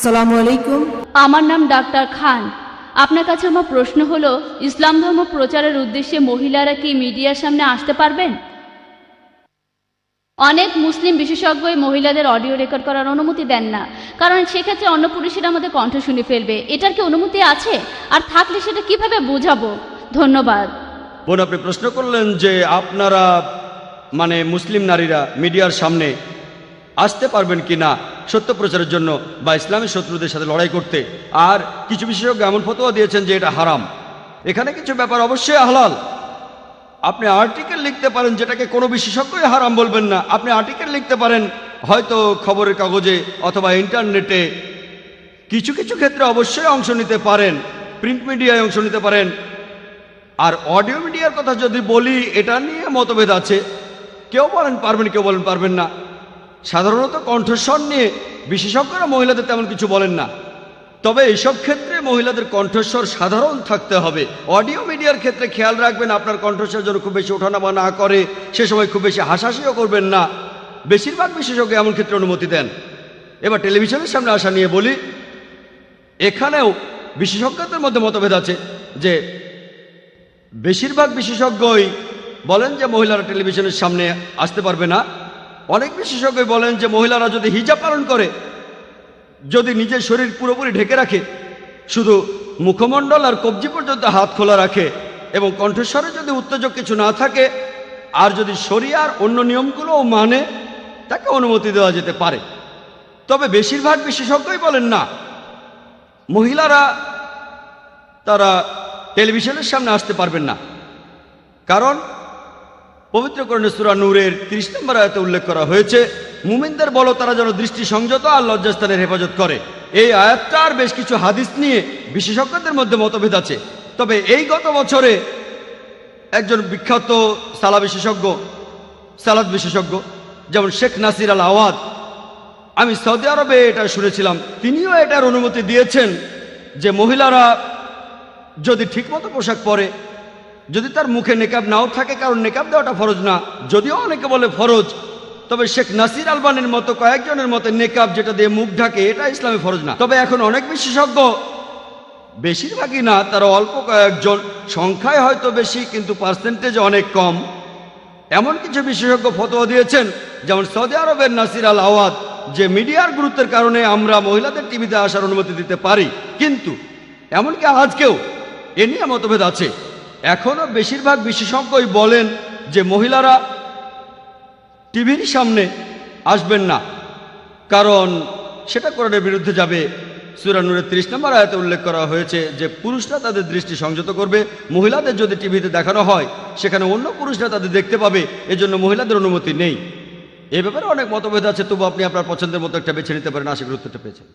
আসসালামু আলাইকুম। আমার নাম ডাক্তার খান। আপনার কাছে আমার প্রশ্ন হলো, ইসলাম ধর্ম প্রচারের উদ্দেশ্যে মহিলারা কি মিডিয়ার সামনে আসতে পারবেন? অনেক মুসলিম বিশেষজ্ঞই মহিলাদের অডিও রেকর্ড করার অনুমতি দেন না, কারণ সেক্ষেত্রে অন্য পুরুষেরা আমাদের কণ্ঠ শুনে ফেলবে। এটার কি অনুমতি আছে? আর থাকলে সেটা কিভাবে বোঝাবো? ধন্যবাদ। বোন, আপনি প্রশ্ন করলেন যে আপনারা মুসলিম নারীরা মিডিয়ার সামনে আসতে পারবেন কি না সত্য প্রচারের জন্য বা ইসলামী শত্রুদের সাথে লড়াই করতে। আর কিছু বিশেষজ্ঞ এমন ফতোয়া দিয়েছেন যে এটা হারাম। এখানে কিছু ব্যাপার অবশ্যই হালাল। আপনি আর্টিকেল লিখতে পারেন, যেটাকে কোনো বিশেষজ্ঞই হারাম বলবেন না। আপনি আর্টিকেল লিখতে পারেন হয়তো খবরের কাগজে অথবা ইন্টারনেটে। কিছু কিছু ক্ষেত্রে অবশ্যই অংশ নিতে পারেন, প্রিন্ট মিডিয়ায় অংশ নিতে পারেন। আর অডিও মিডিয়ার কথা যদি বলি, এটা নিয়ে মতভেদ আছে। কেউ বলেন পারবেন, কেউ বলেন পারবেন না। সাধারণত কণ্ঠস্বর নিয়ে বিশেষজ্ঞরা মহিলাদের তেমন কিছু বলেন না, তবে এইসব ক্ষেত্রে মহিলাদের কণ্ঠস্বর সাধারণ থাকতে হবে। অডিও মিডিয়ার ক্ষেত্রে খেয়াল রাখবেন আপনার কণ্ঠস্বর যেন খুব বেশি ওঠানামা না করে, সে সময় খুব বেশি হাসাহাসিও করবেন না। বেশিরভাগ বিশেষজ্ঞ এমন ক্ষেত্রে অনুমতি দেন। এবার টেলিভিশনের সামনে আসা নিয়ে বলি, এখানেও বিশেষজ্ঞদের মধ্যে মতভেদ আছে যে বেশিরভাগ বিশেষজ্ঞই বলেন যে মহিলারা টেলিভিশনের সামনে আসতে পারবে না। অনেক বিশেষজ্ঞই বলেন যে মহিলারা যদি হিজাব পালন করে, যদি নিজের শরীর পুরোপুরি ঢেকে রাখে, শুধু মুখমণ্ডল আর কবজি পর্যন্ত হাত খোলা রাখে এবং কণ্ঠস্বরে যদি উত্তেজক কিছু না থাকে, আর যদি শরিয়ার অন্য নিয়মগুলোও মানে, তাকে অনুমতি দেওয়া যেতে পারে। তবে বেশিরভাগ বিশেষজ্ঞই বলেন না, মহিলারা তারা টেলিভিশনের সামনে আসতে পারবেন না। কারণ পবিত্র কোরআনে সূরা নূরের 30 নম্বর আয়াতে উল্লেখ করা হয়েছে, মুমিনদের বলো তারা যেন দৃষ্টি সংযত আর লজ্জাস্থানের হেফাজত করে। এই আয়াতটার বেশ কিছু হাদিস নিয়ে বিশেষজ্ঞদের মধ্যে মতভেদ আছে। তবে এই গত বছরে একজন বিখ্যাত সালাদ বিশেষজ্ঞ যেমন শেখ নাসির আল আওয়াদ, আমি সৌদি আরবে এটা শুনেছিলাম, তিনিও এটার অনুমতি দিয়েছেন যে মহিলারা যদি ঠিকমতো পোশাক পরে, যদি তার মুখে নেকাব নাও থাকে, কারণ নেকাব দেওয়াটা ফরজ না, যদিও অনেকে বলে ফরজ, তবে শেখ নাসির আলবানির মতো কয়েকজনের মতে নেকাব যেটা দিয়ে মুখ ঢাকে এটা ইসলামে ফরজ না। তবে এখন অনেক বিশেষজ্ঞ, বেশিরভাগই না, তারা অল্প কয়েকজন, সংখ্যায় হয়তো বেশি কিন্তু পার্সেন্টেজ অনেক কম, এমন কিছু বিশেষজ্ঞ ফতোয়া দিয়েছেন যেমন সৌদি আরবের নাসির আল আওয়াদ, যে মিডিয়ার গুরুত্বের কারণে আমরা মহিলাদের টিভিতে আসার অনুমতি দিতে পারি। কিন্তু এমনকি আজকেও এ নিয়ে মতভেদ আছে। এখনও বেশিরভাগ বিশেষজ্ঞই বলেন যে মহিলারা টিভির সামনে আসবেন না, কারণ সেটা কোরআনের বিরুদ্ধে যাবে। সূরা নূরের 30 নম্বর আয়াতে উল্লেখ করা হয়েছে যে পুরুষরা তাদের দৃষ্টি সংযত করবে। মহিলাদের যদি টিভিতে দেখানো হয়, সেখানে অন্য পুরুষরা তাদের দেখতে পাবে, এজন্য মহিলাদের অনুমতি নেই। এ ব্যাপারে অনেক মতভেদ আছে, তবু আপনি আপনার পছন্দের মতো একটা বেছে নিতে পারেন। আশা করি উত্তরটা পেয়েছেন।